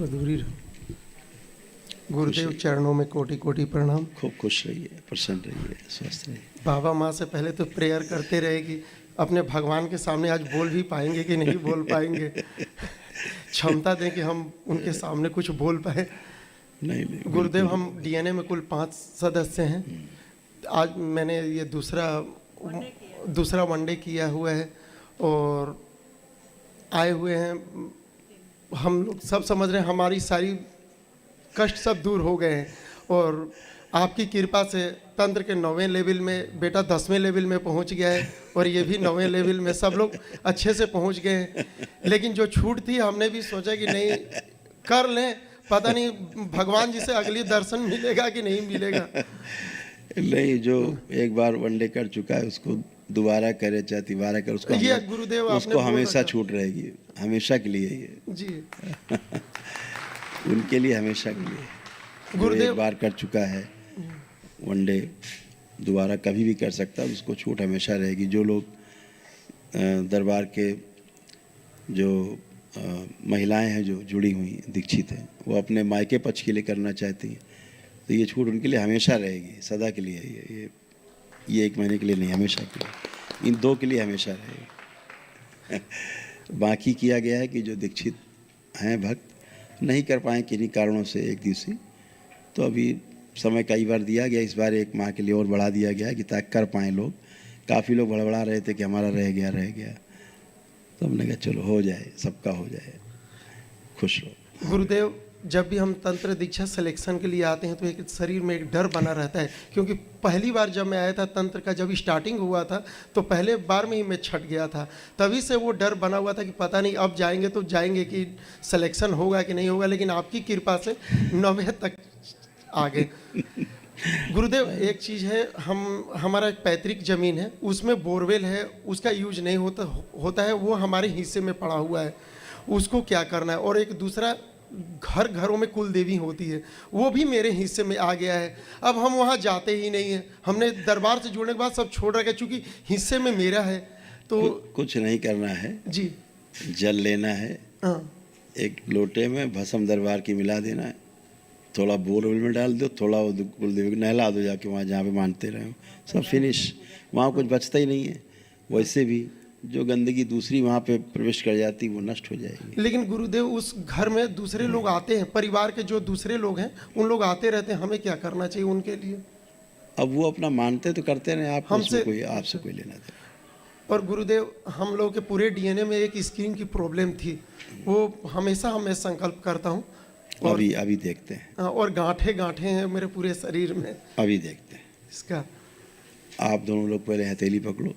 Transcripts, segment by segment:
अधूरी रहो। गुरुदेव चरणों में कोटि कोटि प्रणाम। खूब खुश रहिए, प्रसन्न रहिए, स्वस्थ रहिए। बाबा माँ से पहले तो प्रेयर करते रहे कि अपने भगवान के सामने आज बोल भी पाएंगे कि नहीं बोल पाएंगे। क्षमता दें कि हम उनके सामने कुछ बोल पाए। नहीं गुरुदेव, हम डीएनए में कुल 5 सदस्य हैं। आज मैंने ये दूसरा वनडे किया हुआ है और आए हुए हैं। हम लोग सब समझ रहे हैं हमारी सारी कष्ट सब दूर हो गए हैं और आपकी कृपा से तंत्र के 9वें लेवल में बेटा 10वें लेवल में पहुंच गया है और ये भी 9वें लेवल में सब लोग अच्छे से पहुंच गए हैं। लेकिन जो छूट थी हमने भी सोचा कि नहीं कर लें, पता नहीं भगवान जी से अगली दर्शन मिलेगा कि नहीं मिलेगा। नहीं, जो एक बार वनडे कर चुका है उसको दोबारा करे चाहे तिबारा करे, उसको ये गुरुदेव उसको हमेशा छूट रहेगी, हमेशा के लिए ये जी। उनके लिए हमेशा के लिए। गुरुदेव एक बार कर चुका है वनडे, दोबारा कभी भी कर सकता है, उसको छूट हमेशा रहेगी। जो लोग दरबार के जो महिलाएं हैं जो जुड़ी हुई दीक्षित हैं, वो अपने मायके पक्ष के लिए करना चाहती हैं तो ये छूट उनके लिए हमेशा रहेगी, सदा के लिए। ये 1 महीने के लिए नहीं, हमेशा के लिए, इन 2 के लिए हमेशा रहेगी। बाकी किया गया है कि जो दीक्षित हैं भक्त नहीं कर पाए किन्हीं कारणों से एक दिवसीय, तो अभी समय कई बार दिया गया, इस बार 1 माह के लिए और बढ़ा दिया गया कि ताकि कर पाएँ लोग। काफ़ी लोग बड़बड़ा रहे थे कि हमारा रह गया, तो हमने कहा चलो हो जाए, सबका हो जाए, खुश रहो। गुरुदेव, जब भी हम तंत्र दीक्षा सिलेक्शन के लिए आते हैं तो एक शरीर में एक डर बना रहता है, क्योंकि पहली बार जब मैं आया था तंत्र का, जब स्टार्टिंग हुआ था तो पहले बार में ही मैं छट गया था। तभी से वो डर बना हुआ था कि पता नहीं अब जाएंगे तो जाएंगे कि सिलेक्शन होगा कि नहीं होगा, लेकिन आपकी कृपा से 9वें तक आ गए। गुरुदेव, एक चीज़ है, हमारा एक पैतृक ज़मीन है, उसमें बोरवेल है, उसका यूज नहीं होता है, वो हमारे हिस्से में पड़ा हुआ है, उसको क्या करना है। और एक दूसरा, घरों में कुल देवी होती है, वो भी मेरे हिस्से में आ गया है। अब हम वहाँ जाते ही नहीं हैं, हमने दरबार से जुड़ने के बाद सब छोड़ रखा, क्योंकि हिस्से में मेरा है। तो कुछ नहीं करना है जी, जल लेना है, हाँ, एक लोटे में भस्म दरबार की मिला देना है, थोड़ा बोरवेल में डाल दो, थोड़ा कुलदेवी को नहला दो जाके वहाँ जहाँ पे मानते रहे हो, सब फिनिश। वहाँ कुछ बचता ही नहीं है। वैसे भी जो गंदगी दूसरी वहाँ पे प्रवेश कर जाती वो नष्ट हो जाएगी। लेकिन गुरुदेव, उस घर में दूसरे लोग आते हैं, परिवार के जो दूसरे लोग हैं उन लोग आते रहते हैं, हमें क्या करना चाहिए उनके लिए? अब वो अपना मानते तो करते रहे, आप हमसे कोई आपसे कोई लेना था। और गुरुदेव, हम लोग के पूरे डीएनए में एक स्क्रीन की प्रॉब्लम थी, वो हमेशा मैं संकल्प करता हूँ। और अभी देखते हैं। और गांठे हैं मेरे पूरे शरीर में, अभी देखते हैं इसका। आप दोनों लोग पहले हथेली पकड़ो,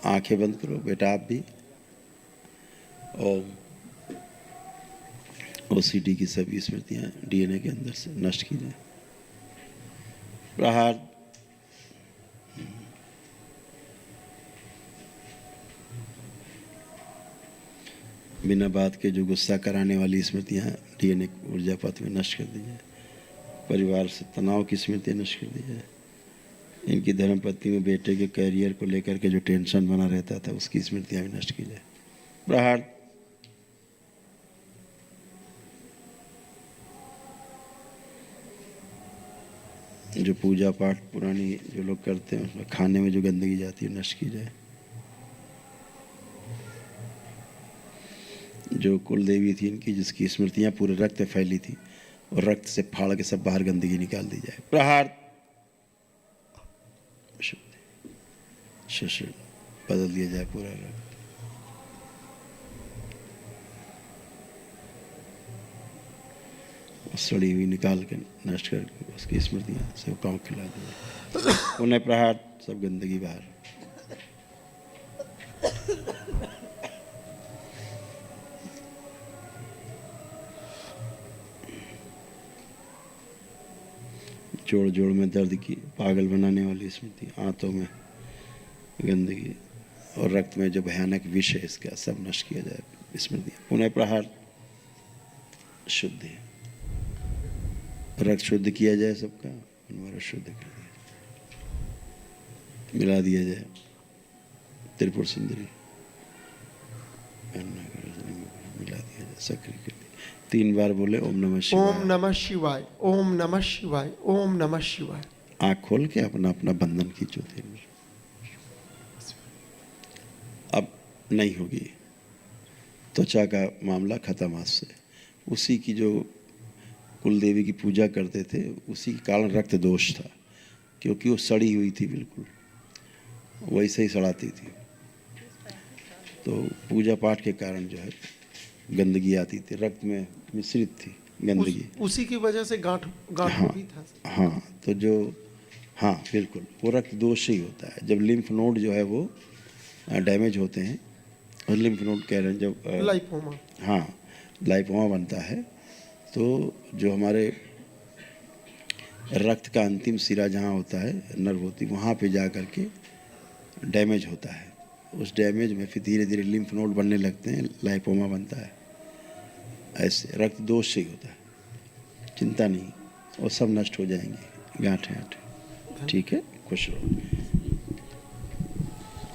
आंखें बंद करो बेटा, आप भी। और ओसीडी की सभी स्मृतियाँ डीएनए के अंदर से नष्ट की जाए। प्रहार। बिना बात के जो गुस्सा कराने वाली स्मृतियाँ डीएनए ऊर्जा पथ में नष्ट कर दी जाए। परिवार से तनाव की स्मृतियाँ नष्ट कर दी जाए। इनकी धर्मपत्नी में बेटे के कैरियर को लेकर के जो टेंशन बना रहता था उसकी स्मृतियाँ भी नष्ट की जाए। प्रहार। जो पूजा पाठ पुरानी जो लोग करते हैं उसमें खाने में जो गंदगी जाती है नष्ट की जाए। जो कुल देवी थी इनकी, जिसकी स्मृतियाँ पूरे रक्त में फैली थी, और रक्त से फाड़ के सब बाहर गंदगी निकाल दी जाए। प्रहार। शुद्ध बदल दिया जाए पूरा रक्त। सड़ी हुई निकाल के नष्ट करके उसकी स्मृतियाँ सब गाँव खिला दी जाए। उन्हें प्रहार, सब गंदगी बाहर। जोड़ जोड़ में दर्द की पागल बनाने वाली स्मृति, आंतों में गंदगी और रक्त में जो भयानक विष है इसका सब नष्ट किया जाए स्मृति। पुनः प्रहार। शुद्धि, रक्त शुद्ध किया जाए सबका, हमारा शुद्ध कर दिया, मिला दिया जाए। त्रिपुर सुंदरी मिला दिया जाए, सक्रिय कर दिया। 3 बार बोले ओम नमः ओम शिवाय। नमः शिवाय, ओम नमः शिवाय, ओम नमः शिवाय। आँख खोल के अपना अपना बंधन खींचो 3 बार। अब नहीं होगी, त्वचा का मामला खत्म आज से। उसी की जो कुल देवी की पूजा करते थे उसी के कारण रक्त दोष था, क्योंकि वो सड़ी हुई थी, बिल्कुल वैसे ही सड़ाती थी। तो पूजा पाठ के कारण जो है गंदगी आती थी, रक्त में मिश्रित थी गंदगी। उसी की वजह से गांठ हाँ भी था। हाँ, तो जो हाँ बिल्कुल, वो रक्त दोष ही होता है जब लिम्फ नोड जो है वो डैमेज होते हैं। और लिम्फ नोड कह रहे हैं जब लाइपोमा। हाँ, लाइपोमा बनता है तो जो हमारे रक्त का अंतिम सिरा जहाँ होता है, नर्व होती, वहाँ पे जा कर के डैमेज होता है। उस डैमेज में फिर धीरे धीरे लिम्फ नोड बनने लगते हैं, लाइपोमा बनता है। ऐसे रक्त दोष से ही होता है, चिंता नहीं, वो सब नष्ट हो जाएंगे गांठें आंठें। ठीक है, खुश रहो।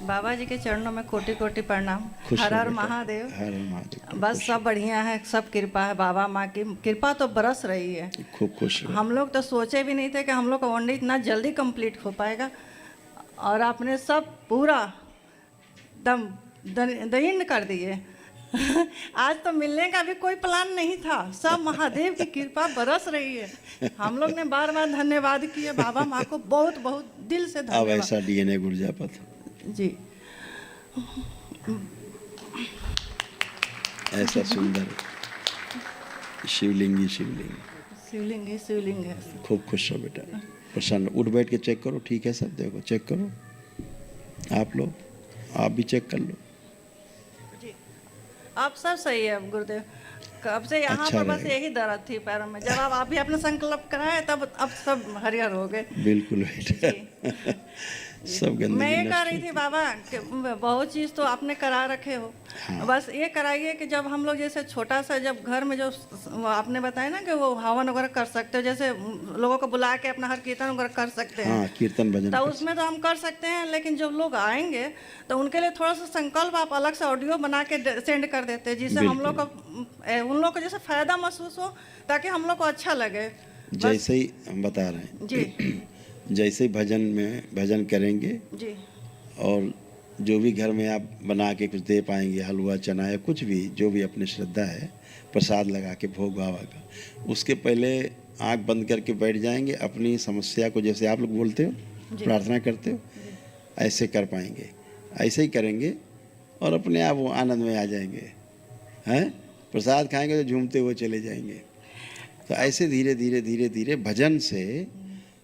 बाबा जी के चरणों में कोटि कोटि प्रणाम। खुश हर रहो हर बेटा। महादेव। हर हर महादेव। बस खुश सब बढ़िया है, सब कृपा है, बाबा माँ की कृपा तो बरस रही है। रहो, खूब खुश रहो। हम लोग तो सोचे भी नहीं थे कि हम लोग का वनडे इतना जल्दी कंप्लीट हो पाएगा, और आपने सब पूरा दम दयनीय कर दिए। आज तो मिलने का भी कोई प्लान नहीं था, सब महादेव की कृपा बरस रही है। हम लोग ने बार बार धन्यवाद किया बाबा माँ को, बहुत बहुत दिल से अब धन्यवाद। ऐसा डीएनए गुर्जापत जी, ऐसा सुंदर शिवलिंगी शिवलिंग। शिवलिंग ही शिवलिंग है। खूब खुश रहो बेटा, प्रसन्न। उठ बैठ के चेक करो, ठीक है सब, देखो चेक करो। आप लोग आप भी चेक कर लो। जी, आप सब सही है गुरुदेव। कब से यहाँ अच्छा पर बस रहेगा। यही दर्द थी पैरों में, जब आप भी अपने संकल्प कराए तब अब सब हरिहर हो गए। बिल्कुल बेटा, सब गंदगी मैं ये कह नष्ट रही होती थी बाबा कि बहुत चीज़ तो आपने करा रखे हो। हाँ। बस ये कराइए कि जब हम लोग जैसे छोटा सा, जब घर में जो वो आपने बताया ना कि वो हवन वगैरह कर सकते हो, जैसे लोगों को बुला के अपना हर कीर्तन वगैरह कर सकते हैं। हाँ, कीर्तन भजन तो कर उसमें तो हम कर सकते हैं, लेकिन जब लोग आएंगे तो उनके लिए थोड़ा सा संकल्प आप अलग से ऑडियो बना के सेंड कर देते हैं, जिससे हम लोग को उन लोग को जैसे फायदा महसूस हो, ताकि हम लोग को अच्छा लगे। जैसे ही हम बता रहे हैं जी जैसे ही भजन में भजन करेंगे, जी और जो भी घर में आप बना के कुछ दे पाएंगे, हलवा चना या कुछ भी, जो भी अपनी श्रद्धा है, प्रसाद लगा के भोग बाबा का, उसके पहले आंख बंद करके बैठ जाएंगे। अपनी समस्या को जैसे आप लोग बोलते हो, प्रार्थना करते हो, ऐसे कर पाएंगे। ऐसे ही करेंगे और अपने आप वो आनंद में आ जाएंगे। हैं, प्रसाद खाएंगे तो झूमते हुए चले जाएंगे। तो ऐसे धीरे धीरे धीरे धीरे भजन से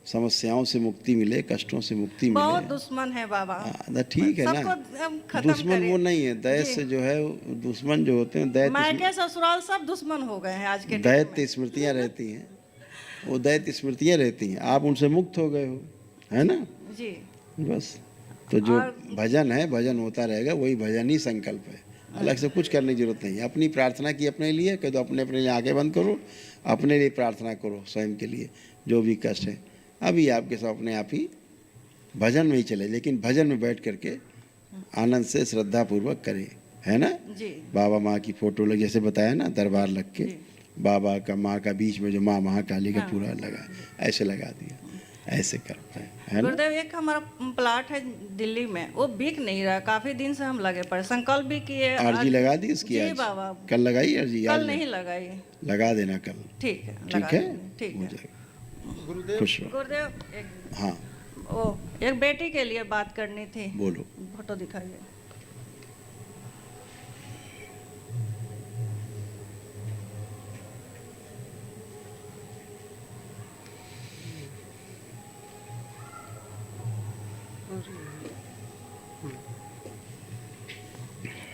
समस्याओं से मुक्ति मिले, कष्टों से मुक्ति मिले। बहुत दुश्मन है बाबा। तो ठीक है ना, सबको खत्म दुश्मन करिए। वो नहीं है, दैत्य से जो है, दुश्मन जो होते हैं दैत्य, मायके ससुराल सब दुश्मन हो गए हैं आज के टाइम दैत्य स्मृतियाँ रहती हैं, वो दैत्य स्मृतियाँ रहती हैं। आप उनसे मुक्त हो गए हो, है ना। में। जी, बस, तो जो और- भजन है, भजन होता रहेगा, वही भजन ही संकल्प है। अलग से कुछ करने की जरूरत नहीं है। अपनी प्रार्थना की अपने लिए, कह दो अपने अपने लिए आंखें बंद करो, अपने लिए प्रार्थना करो, स्वयं के लिए जो भी कष्ट है। अभी आपके सब अपने आप ही भजन में ही चले, लेकिन भजन में बैठ करके आनंद से श्रद्धा पूर्वक करें, है ना। जी, बाबा माँ की फोटो लग, जैसे बताया ना, दरबार लग के बाबा का, माँ का, बीच में जो माँ महाकाली का पूरा लगा, ऐसे लगा दिया, ऐसे कर पाए, है ना। गुरुदेव एक हमारा प्लाट है दिल्ली में, वो बिक नहीं रहा, काफी दिन से हम लगे पड़े, संकल्प भी किए। अर्जी लगा दी इसकी? जी आज बाबा, कल लगाई अर्जी? कल आज नहीं लगाई। लगा देना कल, ठीक है, ठीक लगा है, देंगे, ठीक हो है। जाएगा। गुरुदेव, खुश रहो। गुरुदेव एक हाँ ओ एक बेटी के लिए बात करनी थी। बोलो। फोटो दिखाइए।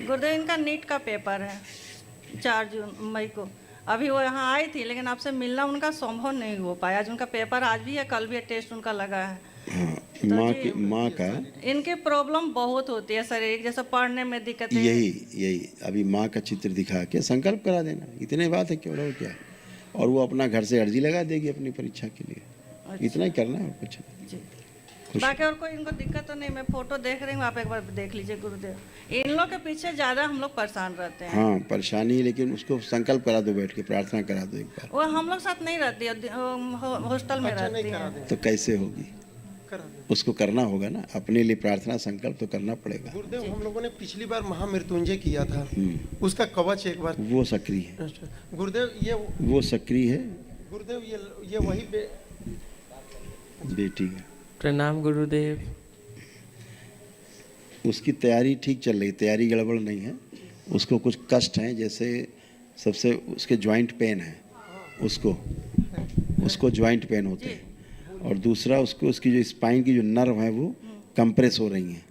गुरुदेव इनका नीट का पेपर है 4 मई को। अभी वो यहाँ आई थी, लेकिन आपसे मिलना उनका संभव नहीं हो पाया। आज उनका पेपर आज भी है, कल भी है, टेस्ट उनका लगा है। हाँ, तो माँ जी, की, माँ का इनकी प्रॉब्लम बहुत होती है शारीरिक, जैसे पढ़ने में दिक्कतें। यही अभी माँ का चित्र दिखा के संकल्प करा देना, इतने बात है, क्यों, और क्या है। और वो अपना घर से अर्जी लगा देगी अपनी परीक्षा के लिए, इतना ही करना है, और कुछ नहीं। जी, बाकी और कोई इनको दिक्कत तो नहीं, मैं फोटो देख रही हूँ, आप एक बार देख लीजिए गुरुदेव। इन लोग के पीछे ज़्यादा हम लोग परेशान रहते हैं। हाँ परेशानी, लेकिन उसको संकल्प करा दो, बैठ के प्रार्थना करा दो एक बार। वो हम लोग साथ नहीं रहती है, हॉस्टल में अच्छा, नहीं रहती करा है। दें, तो कैसे होगी? करा दें। उसको करना होगा ना, अपने लिए प्रार्थना संकल्प तो करना पड़ेगा। गुरुदेव हम लोगों ने पिछली बार महामृत्युंजय किया था, उसका कवच एक बार। वो सक्रिय है, गुरुदेव ये वो सक्रिय है, गुरुदेव ये वही बेटी है। प्रणाम गुरुदेव। उसकी तैयारी ठीक चल रही, तैयारी गड़बड़ नहीं है। उसको कुछ कष्ट हैं, जैसे सबसे उसके जॉइंट पेन है, उसको जॉइंट पेन होते हैं, और दूसरा उसको उसकी जो स्पाइन की जो नर्व है वो कंप्रेस हो रही हैं,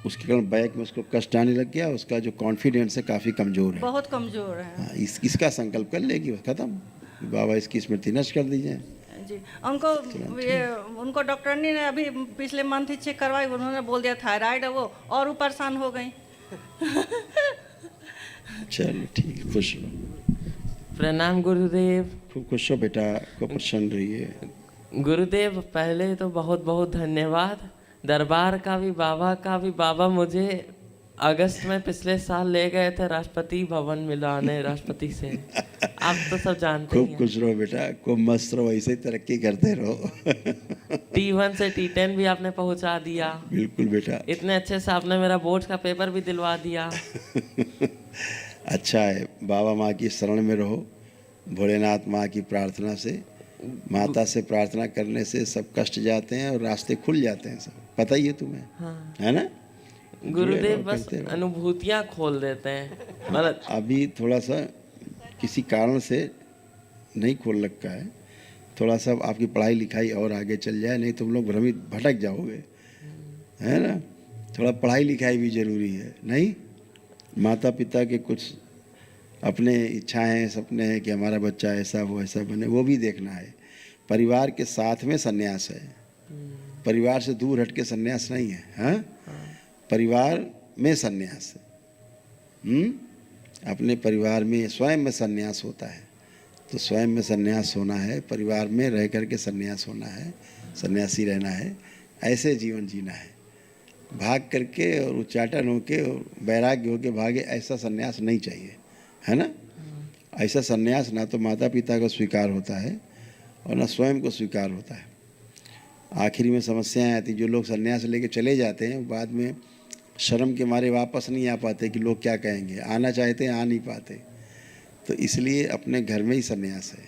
उसके कारण बैक में उसको कष्ट आने लग गया। उसका जो कॉन्फिडेंस है काफ़ी कमज़ोर है। बहुत कमज़ोर है हाँ, इसका संकल्प कर लेगी, ख़त्म। बाबा इसकी स्मृति नष्ट कर दीजिए जी। उनको डॉक्टरनी ने अभी पिछले मंथ ही चेक करवाई, उन्होंने बोल दिया थायराइड है वो, और वो परेशान हो गई। चलो ठीक है, खुश रहो। प्रणाम गुरुदेव। खूब खुश हो बेटा, को प्रसन्न रहिए। गुरुदेव पहले तो बहुत बहुत धन्यवाद, दरबार का भी, बाबा का भी। बाबा मुझे अगस्त में पिछले साल ले गए थे राष्ट्रपति भवन मिलाने, राष्ट्रपति से। आप तो सब जानते खूब हैं। खुश रहो बेटा, खूब मस्त रहो, ऐसे ही तरक्की करते रहो। T1 से T10 भी आपने पहुंचा दिया। बिल्कुल बेटा, इतने अच्छे से आपने मेरा बोर्ड का पेपर भी दिलवा दिया। अच्छा है। बाबा माँ की शरण में रहो, भोलेनाथ माँ की प्रार्थना से, माता से प्रार्थना करने से सब कष्ट जाते हैं और रास्ते खुल जाते हैं, सब पता ही है तुम्हें। हाँ। है ना गुरुदेव बस करते रहो। अनुभूतियाँ खोल देते हैं, मतलब अभी थोड़ा सा किसी कारण से नहीं खोल रखा है, थोड़ा सा आपकी पढ़ाई लिखाई और आगे चल जाए, नहीं तुम लोग भ्रमित भटक जाओगे, है ना। थोड़ा पढ़ाई लिखाई भी ज़रूरी है, नहीं। माता पिता के कुछ अपने इच्छाएं सपने हैं कि हमारा बच्चा ऐसा हो, ऐसा बने, वो भी देखना है। परिवार के साथ में सन्यास है, परिवार से दूर हट के सन्यास नहीं है। हाँ, परिवार में सन्यास है। अपने परिवार में स्वयं में सन्यास होता है, तो स्वयं में सन्यास होना है, परिवार में रह करके सन्यास होना है, सन्यासी रहना है, ऐसे जीवन जीना है। भाग करके और उच्चाटन होके और वैराग्य होके भागे, ऐसा सन्यास नहीं चाहिए, है ना। ऐसा सन्यास ना तो माता पिता को स्वीकार होता है और ना स्वयं को स्वीकार होता है। आखिरी में समस्याएं आती, जो लोग सन्यास लेके चले जाते हैं बाद में शर्म के मारे वापस नहीं आ पाते कि लोग क्या कहेंगे, आना चाहते हैं आ नहीं पाते। तो इसलिए अपने घर में ही सन्यास है,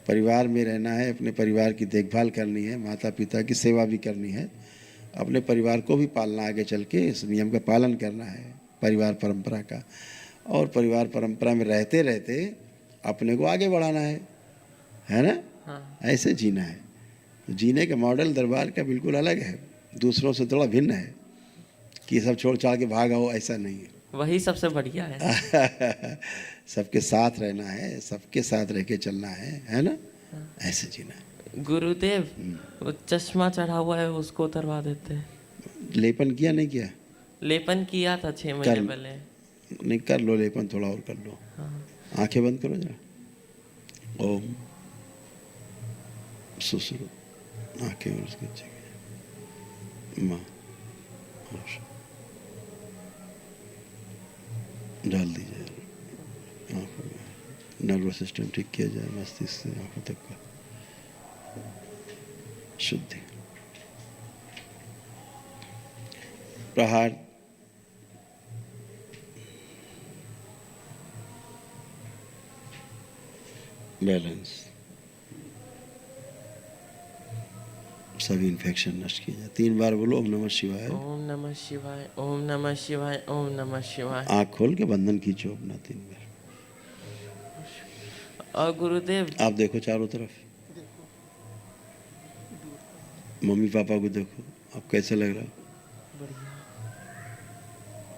परिवार में रहना है, अपने परिवार की देखभाल करनी है, माता पिता की सेवा भी करनी है, अपने परिवार को भी पालना, आगे चल के इस नियम का पालन करना है, परिवार परंपरा का। और परिवार परंपरा में रहते रहते अपने को आगे बढ़ाना है ना। हाँ। ऐसे जीना है। जीने का मॉडल दरबार का बिल्कुल अलग है, दूसरों से थोड़ा भिन्न है कि सब छोड़ छाड़ के भाग आओ, ऐसा नहीं है। वही सबसे बढ़िया है। सबके साथ रहना है, सबके साथ रह के चलना है ना। ऐसे जीना है। गुरुदेव वो चश्मा चढ़ा हुआ है उसको उतरवा देते हैं। लेपन किया नहीं किया? लेपन किया था 6 महीने पहले। नहीं, कर लो लेपन, थोड़ा और कर लो। हाँ। आंखें बंद करो जरा। ओम सुसुरु, आंखें और उसके जगह माँ डाल दीजिए आँखों में। नर्वस सिस्टम ठीक किया जाए, मस्तिष्क से आँखों तक का शुद्धि। प्रहार बैलेंस, सभी इन्फेक्शन नष्ट किया जाए। 3 बार बोलो ओम नमः शिवाय। ओम नमः शिवाय, ओम नमः शिवाय, ओम नमः शिवाय। आँख खोल के बंधन खींचो अपना 3 बार। और गुरुदेव आप देखो चारों तरफ, मम्मी पापा को देखो, आप कैसे लग रहा? बढ़िया,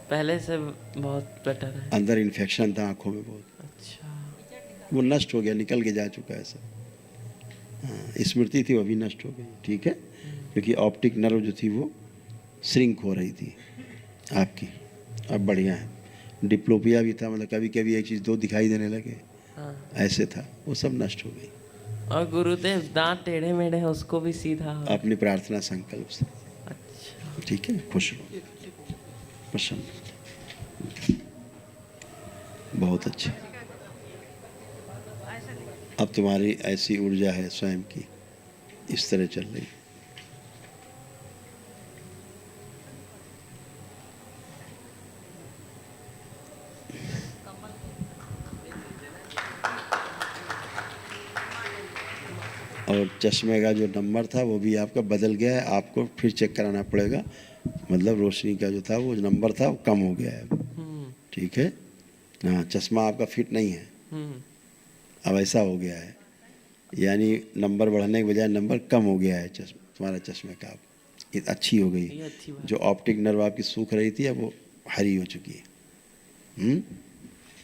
पहले से बहुत बेटर है। अंदर इन्फेक्शन था आँखों में बहुत, अच्छा, वो नष्ट हो गया, निकल के जा चुका है सब। हाँ, स्मृति थी वो भी नष्ट हो गई, ठीक है, क्योंकि ऑप्टिक नर्व जो थी वो श्रिंक हो रही थी आपकी, अब बढ़िया है। डिप्लोपिया भी था, मतलब कभी कभी एक चीज़ 2 दिखाई देने लगे, हाँ। ऐसे था, वो सब नष्ट हो गई। और गुरुदेव दांत टेढ़े मेढ़े हैं उसको भी सीधा। अपनी प्रार्थना संकल्प से ठीक है, खुश रहो, प्रसन्न, बहुत अच्छा। अब तुम्हारी ऐसी ऊर्जा है स्वयं की, इस तरह चल रही। और चश्मे का जो नंबर था वो भी आपका बदल गया है, आपको फिर चेक कराना पड़ेगा। मतलब रोशनी का जो था वो नंबर था वो कम हो गया है, ठीक है। हाँ, चश्मा आपका फिट नहीं है, अब ऐसा हो गया है, यानी नंबर बढ़ने के बजाय नंबर कम हो गया है तुम्हारा चश्मे का। अब ये अच्छी हो गई, जो ऑप्टिक नर्व आपकी सूख रही थी अब वो हरी हो चुकी है।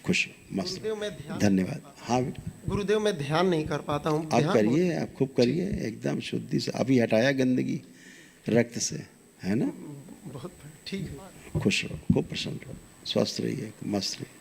खुश हो, मस्त, गुरुदेव मैं ध्यान धन्यवाद। हाँ बेटा, गुरुदेव मैं ध्यान नहीं कर पाता हूँ। आप ध्यान करिए, आप खूब करिए, एकदम शुद्धि से। अभी हटाया गंदगी रक्त से, है ना। बहुत ठीक है। खुश रहो, खूब प्रसन्न रहो, स्वस्थ रहिए, मस्त रहिए।